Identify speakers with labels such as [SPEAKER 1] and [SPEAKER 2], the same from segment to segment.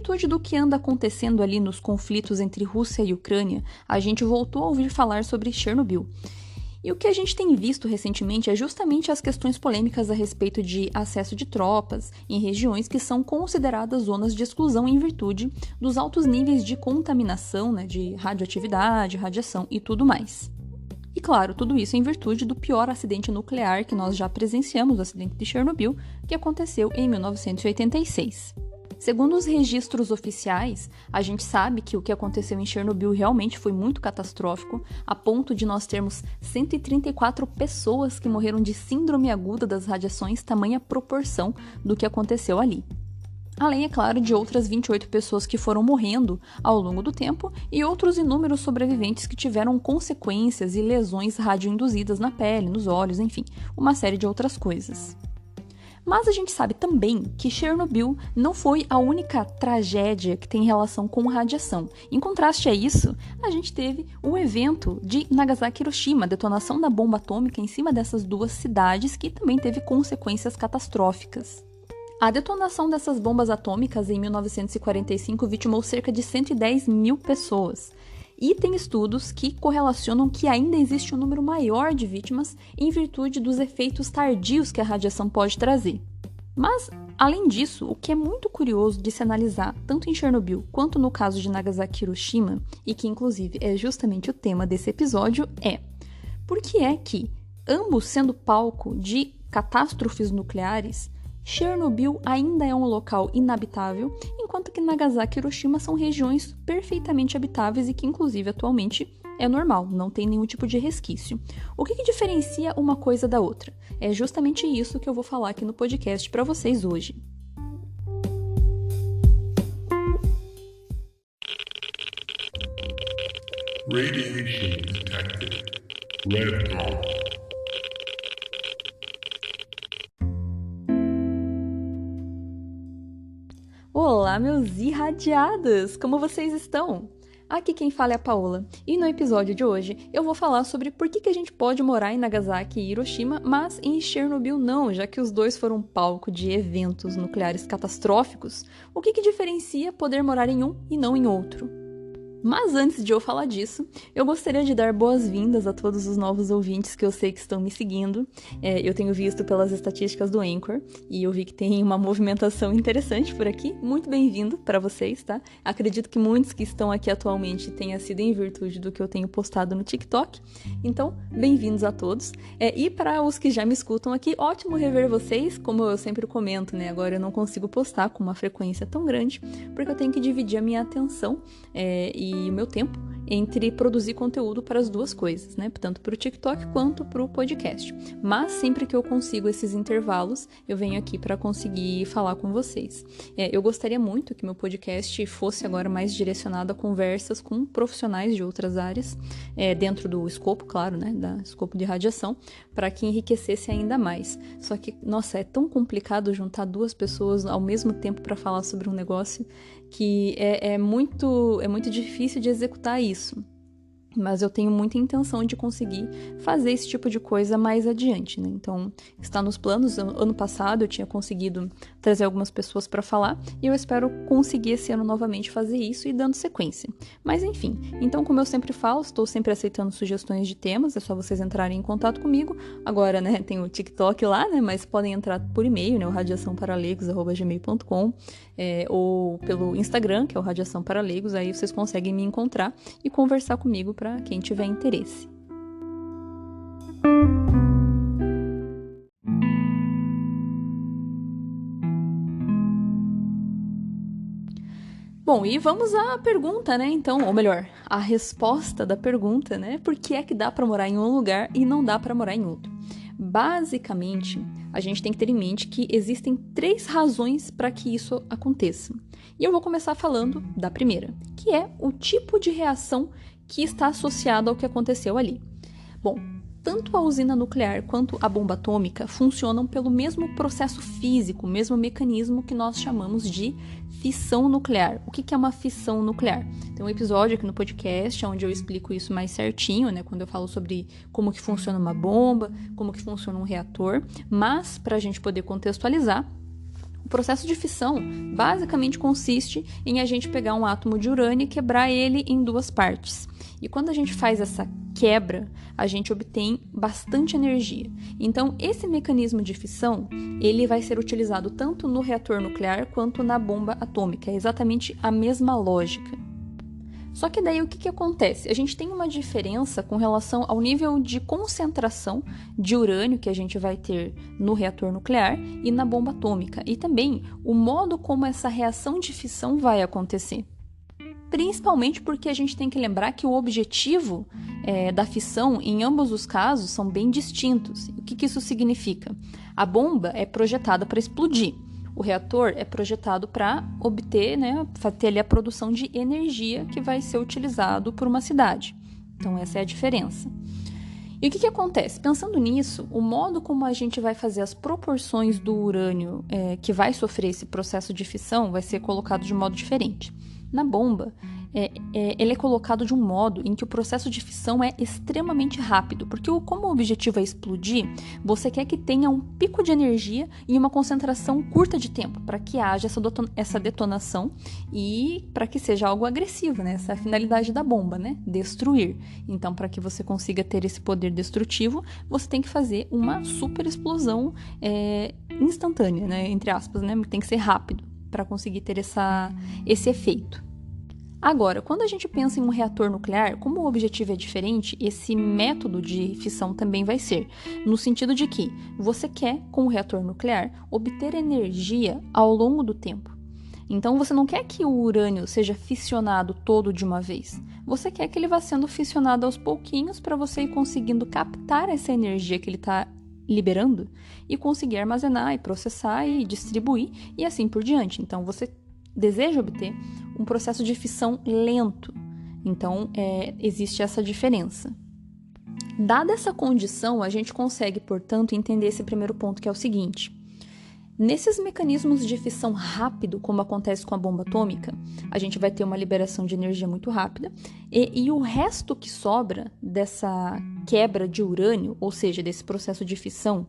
[SPEAKER 1] virtude do que anda acontecendo ali nos conflitos entre Rússia e Ucrânia, a gente voltou a ouvir falar sobre Chernobyl. E o que a gente tem visto recentemente é justamente as questões polêmicas a respeito de acesso de tropas em regiões que são consideradas zonas de exclusão em virtude dos altos níveis de contaminação, né, de radioatividade, radiação e tudo mais. E claro, tudo isso em virtude do pior acidente nuclear que nós já presenciamos, o acidente de Chernobyl, que aconteceu em 1986. Segundo os registros oficiais, a gente sabe que o que aconteceu em Chernobyl realmente foi muito catastrófico, a ponto de nós termos 134 pessoas que morreram de síndrome aguda das radiações, tamanha proporção do que aconteceu ali. Além, é claro, de outras 28 pessoas que foram morrendo ao longo do tempo e outros inúmeros sobreviventes que tiveram consequências e lesões radioinduzidas na pele, nos olhos, enfim, uma série de outras coisas. Mas a gente sabe também que Chernobyl não foi a única tragédia que tem relação com radiação. Em contraste a isso, a gente teve o evento de Nagasaki e Hiroshima, a detonação da bomba atômica em cima dessas duas cidades, que também teve consequências catastróficas. A detonação dessas bombas atômicas em 1945 vitimou cerca de 110 mil pessoas. E tem estudos que correlacionam que ainda existe um número maior de vítimas em virtude dos efeitos tardios que a radiação pode trazer. Mas, além disso, o que é muito curioso de se analisar tanto em Chernobyl quanto no caso de Nagasaki e Hiroshima, e que inclusive é justamente o tema desse episódio, é por que é que, ambos sendo palco de catástrofes nucleares, Chernobyl ainda é um local inabitável, enquanto que Nagasaki e Hiroshima são regiões perfeitamente habitáveis e que, inclusive, atualmente é normal, não tem nenhum tipo de resquício. O que diferencia uma coisa da outra? É justamente isso que eu vou falar aqui no podcast para vocês hoje.
[SPEAKER 2] Radiation detected. Red dot.
[SPEAKER 1] Olá, meus irradiados! Como vocês estão? Aqui quem fala é a Paola, e no episódio de hoje eu vou falar sobre por que a gente pode morar em Nagasaki e Hiroshima, mas em Chernobyl não, já que os dois foram palco de eventos nucleares catastróficos. O que diferencia poder morar em um e não em outro? Mas antes de eu falar disso, eu gostaria de dar boas-vindas a todos os novos ouvintes que eu sei que estão me seguindo. Eu tenho visto pelas estatísticas do Anchor e eu vi que tem uma movimentação interessante por aqui. Muito bem-vindo para vocês, tá? Acredito que muitos que estão aqui atualmente tenha sido em virtude do que eu tenho postado no TikTok. Então, bem-vindos a todos. E para os que já me escutam aqui, ótimo rever vocês. Como eu sempre comento, né? Agora eu não consigo postar com uma frequência tão grande, porque eu tenho que dividir a minha atenção e o meu tempo entre produzir conteúdo para as duas coisas, né? Tanto para o TikTok quanto para o podcast. Mas sempre que eu consigo esses intervalos, eu venho aqui para conseguir falar com vocês. Eu gostaria muito que meu podcast fosse agora mais direcionado a conversas com profissionais de outras áreas, dentro do escopo, claro, né? Da escopo de radiação, para que enriquecesse ainda mais. Só que, nossa, é tão complicado juntar duas pessoas ao mesmo tempo para falar sobre um negócio que é muito difícil de executar isso. Mas eu tenho muita intenção de conseguir fazer esse tipo de coisa mais adiante, né? Então, está nos planos. Ano passado eu tinha conseguido trazer algumas pessoas para falar e eu espero conseguir esse ano novamente fazer isso e dando sequência. Mas enfim, então como eu sempre falo, estou sempre aceitando sugestões de temas, é só vocês entrarem em contato comigo. Agora, né, tem o TikTok lá, né, mas podem entrar por e-mail, né, o radiaçãoparalegos@gmail.com, ou pelo Instagram, que é o Radiação para Leigos, aí vocês conseguem me encontrar e conversar comigo para quem tiver interesse. Bom, e vamos à pergunta, né, então, ou melhor, a resposta da pergunta, né, por que é que dá para morar em um lugar e não dá para morar em outro? Basicamente, a gente tem que ter em mente que existem 3 razões para que isso aconteça. E eu vou começar falando da primeira, que é o tipo de reação que está associado ao que aconteceu ali. Bom, tanto a usina nuclear quanto a bomba atômica funcionam pelo mesmo processo físico, o mesmo mecanismo que nós chamamos de fissão nuclear. O que é uma fissão nuclear? Tem um episódio aqui no podcast onde eu explico isso mais certinho, né? Quando eu falo sobre como que funciona uma bomba, como que funciona um reator. Mas, para a gente poder contextualizar, O processo de fissão basicamente consiste em a gente pegar um átomo de urânio e quebrar ele em duas partes. E quando a gente faz essa quebra, a gente obtém bastante energia. Então, esse mecanismo de fissão, ele vai ser utilizado tanto no reator nuclear quanto na bomba atômica. É exatamente a mesma lógica. Só que daí o que acontece? A gente tem uma diferença com relação ao nível de concentração de urânio que a gente vai ter no reator nuclear e na bomba atômica. E também o modo como essa reação de fissão vai acontecer. Principalmente porque a gente tem que lembrar que o objetivo da fissão, em ambos os casos, são bem distintos. O que isso significa? A bomba é projetada para explodir. O reator é projetado para obter, ter ali a produção de energia que vai ser utilizado por uma cidade. Então, essa é a diferença. E o que acontece? Pensando nisso, o modo como a gente vai fazer as proporções do urânio que vai sofrer esse processo de fissão vai ser colocado de modo diferente. Na bomba, ele é colocado de um modo em que o processo de fissão é extremamente rápido, porque como o objetivo é explodir, você quer que tenha um pico de energia e uma concentração curta de tempo, para que haja essa detonação e para que seja algo agressivo, né? Essa é a finalidade da bomba, né? Destruir. Então, para que você consiga ter esse poder destrutivo, você tem que fazer uma super explosão instantânea, né? Entre aspas, né? Tem que ser rápido para conseguir ter esse efeito. Agora, quando a gente pensa em um reator nuclear, como o objetivo é diferente, esse método de fissão também vai ser, no sentido de que você quer, com o reator nuclear, obter energia ao longo do tempo. Então, você não quer que o urânio seja fissionado todo de uma vez. Você quer que ele vá sendo fissionado aos pouquinhos para você ir conseguindo captar essa energia que ele está liberando e conseguir armazenar e processar e distribuir e assim por diante. Então, você deseja obter um processo de fissão lento. Então, existe essa diferença. Dada essa condição, a gente consegue, portanto, entender esse primeiro ponto, que é o seguinte. Nesses mecanismos de fissão rápido, como acontece com a bomba atômica, a gente vai ter uma liberação de energia muito rápida e o resto que sobra dessa quebra de urânio, ou seja, desse processo de fissão,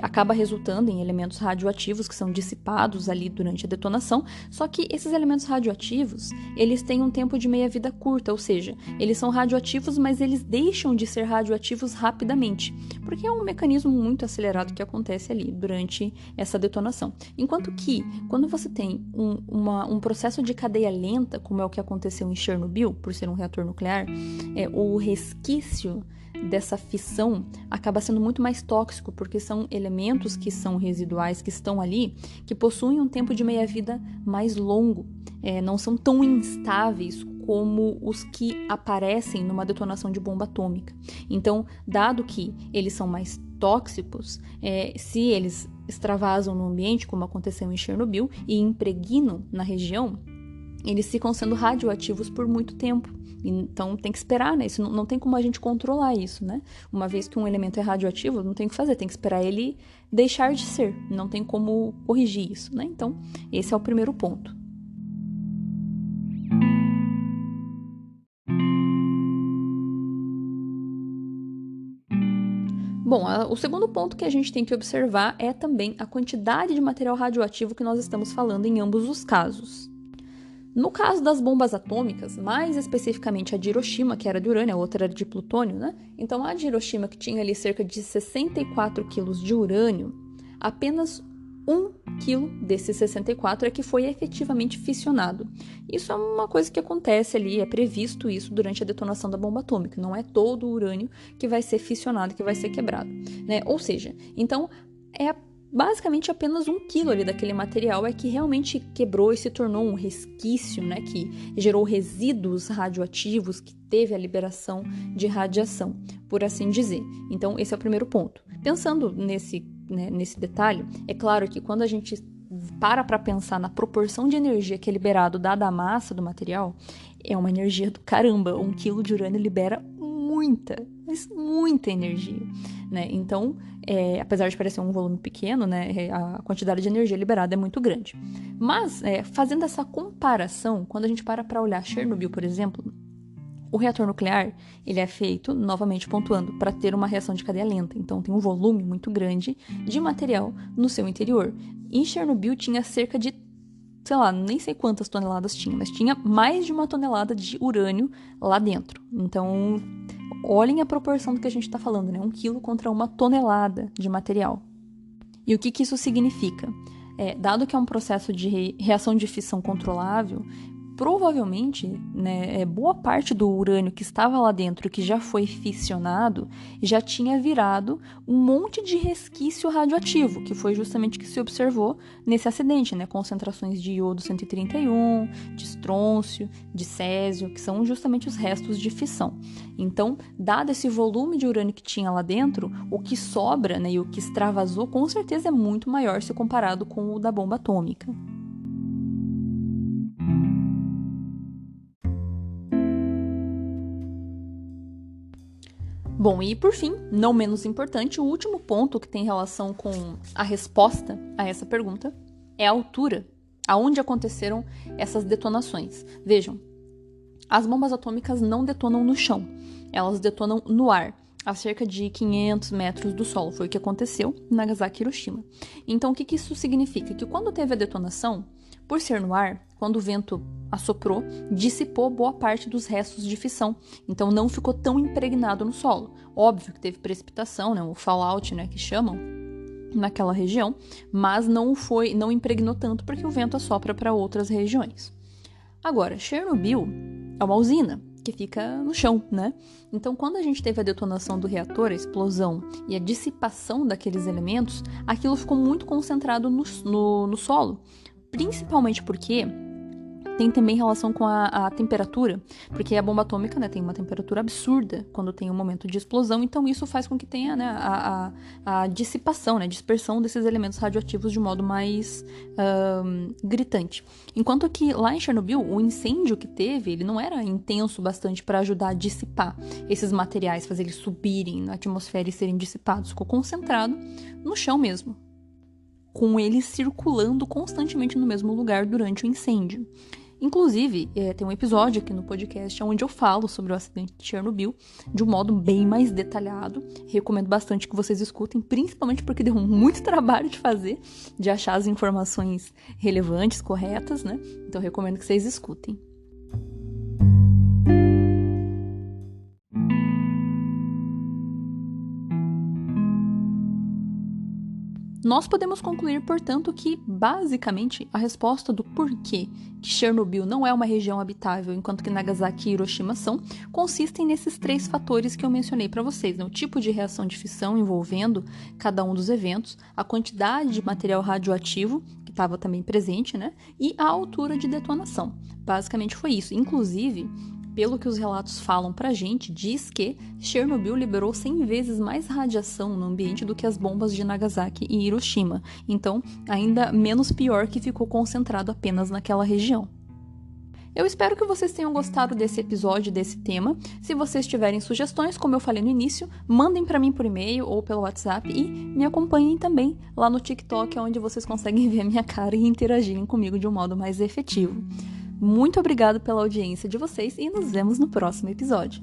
[SPEAKER 1] acaba resultando em elementos radioativos que são dissipados ali durante a detonação, só que esses elementos radioativos, eles têm um tempo de meia-vida curta, ou seja, eles são radioativos, mas eles deixam de ser radioativos rapidamente, porque é um mecanismo muito acelerado que acontece ali durante essa detonação. Enquanto que, quando você tem um processo de cadeia lenta, como é o que aconteceu em Chernobyl, por ser um reator nuclear, o resquício dessa fissão acaba sendo muito mais tóxico, porque são elementos que são residuais, que estão ali, que possuem um tempo de meia-vida mais longo, não são tão instáveis como os que aparecem numa detonação de bomba atômica. Então, dado que eles são mais tóxicos, se eles extravasam no ambiente, como aconteceu em Chernobyl, e impregnam na região, eles ficam sendo radioativos por muito tempo. Então tem que esperar, né? Isso não tem como a gente controlar isso, né? Uma vez que um elemento é radioativo, não tem o que fazer, tem que esperar ele deixar de ser. Não tem como corrigir isso, né? Então, esse é o primeiro ponto. Bom, o segundo ponto que a gente tem que observar é também a quantidade de material radioativo que nós estamos falando em ambos os casos. No caso das bombas atômicas, mais especificamente a de Hiroshima, que era de urânio, a outra era de plutônio, né? Então, a de Hiroshima, que tinha ali cerca de 64 quilos de urânio, apenas 1 quilo desses 64 é que foi efetivamente fissionado. Isso é uma coisa que acontece ali, é previsto isso durante a detonação da bomba atômica. Não é todo o urânio que vai ser fissionado, que vai ser quebrado, né? Ou seja, então, basicamente apenas 1 quilo ali daquele material é que realmente quebrou e se tornou um resquício, né, que gerou resíduos radioativos, que teve a liberação de radiação, por assim dizer. Então, esse é o primeiro ponto. Pensando nesse detalhe, é claro que quando a gente para pensar na proporção de energia que é liberado dada a massa do material, é uma energia do caramba. 1 quilo de urânio libera muita energia, né? Então, apesar de parecer um volume pequeno, né, a quantidade de energia liberada é muito grande. Mas, fazendo essa comparação, quando a gente para olhar Chernobyl, por exemplo, O reator nuclear, ele é feito, novamente pontuando, para ter uma reação de cadeia lenta. Então, tem um volume muito grande de material no seu interior. Em Chernobyl, tinha cerca de, nem sei quantas toneladas tinha, mas tinha mais de 1 tonelada de urânio lá dentro. Então, olhem a proporção do que a gente está falando, né? 1 quilo contra 1 tonelada de material. E o que isso significa? Dado que é um processo de reação de fissão controlável, provavelmente, né, boa parte do urânio que estava lá dentro, que já foi fissionado, já tinha virado um monte de resquício radioativo, que foi justamente o que se observou nesse acidente, né? Concentrações de iodo 131, de estrôncio, de césio, que são justamente os restos de fissão. Então, dado esse volume de urânio que tinha lá dentro, o que sobra, né, e o que extravasou, com certeza é muito maior se comparado com o da bomba atômica. Bom, e por fim, não menos importante, o último ponto que tem relação com a resposta a essa pergunta é a altura, aonde aconteceram essas detonações. Vejam, as bombas atômicas não detonam no chão, elas detonam no ar, a cerca de 500 metros do solo. Foi o que aconteceu em Nagasaki e Hiroshima. Então, o que isso significa? Que quando teve a detonação, por ser no ar, quando o vento assoprou, dissipou boa parte dos restos de fissão. Então, não ficou tão impregnado no solo. Óbvio que teve precipitação, né, o fallout, né, que chamam, naquela região, mas não impregnou tanto porque o vento assopra para outras regiões. Agora, Chernobyl é uma usina que fica no chão, né? Então, quando a gente teve a detonação do reator, a explosão e a dissipação daqueles elementos, aquilo ficou muito concentrado no solo, principalmente porque tem também relação com a temperatura, porque a bomba atômica, né, tem uma temperatura absurda quando tem um momento de explosão, então isso faz com que tenha, né, a dissipação, né, a dispersão desses elementos radioativos de modo mais gritante. Enquanto que lá em Chernobyl, o incêndio que teve, ele não era intenso bastante para ajudar a dissipar esses materiais, fazer eles subirem na atmosfera e serem dissipados, ficou concentrado no chão mesmo, com eles circulando constantemente no mesmo lugar durante o incêndio. Inclusive, tem um episódio aqui no podcast onde eu falo sobre o acidente de Chernobyl de um modo bem mais detalhado. Recomendo bastante que vocês escutem, principalmente porque deu muito trabalho de fazer, de achar as informações relevantes, corretas, né? Então, recomendo que vocês escutem. Nós podemos concluir, portanto, que, basicamente, a resposta do porquê que Chernobyl não é uma região habitável, enquanto que Nagasaki e Hiroshima são, consistem nesses 3 fatores que eu mencionei para vocês, né? O tipo de reação de fissão envolvendo cada um dos eventos, a quantidade de material radioativo, que estava também presente, né? E a altura de detonação. Basicamente foi isso. Inclusive, pelo que os relatos falam pra gente, diz que Chernobyl liberou 100 vezes mais radiação no ambiente do que as bombas de Nagasaki e Hiroshima. Então, ainda menos pior que ficou concentrado apenas naquela região. Eu espero que vocês tenham gostado desse episódio, desse tema. Se vocês tiverem sugestões, como eu falei no início, mandem para mim por e-mail ou pelo WhatsApp e me acompanhem também lá no TikTok, onde vocês conseguem ver a minha cara e interagirem comigo de um modo mais efetivo. Muito obrigada pela audiência de vocês e nos vemos no próximo episódio.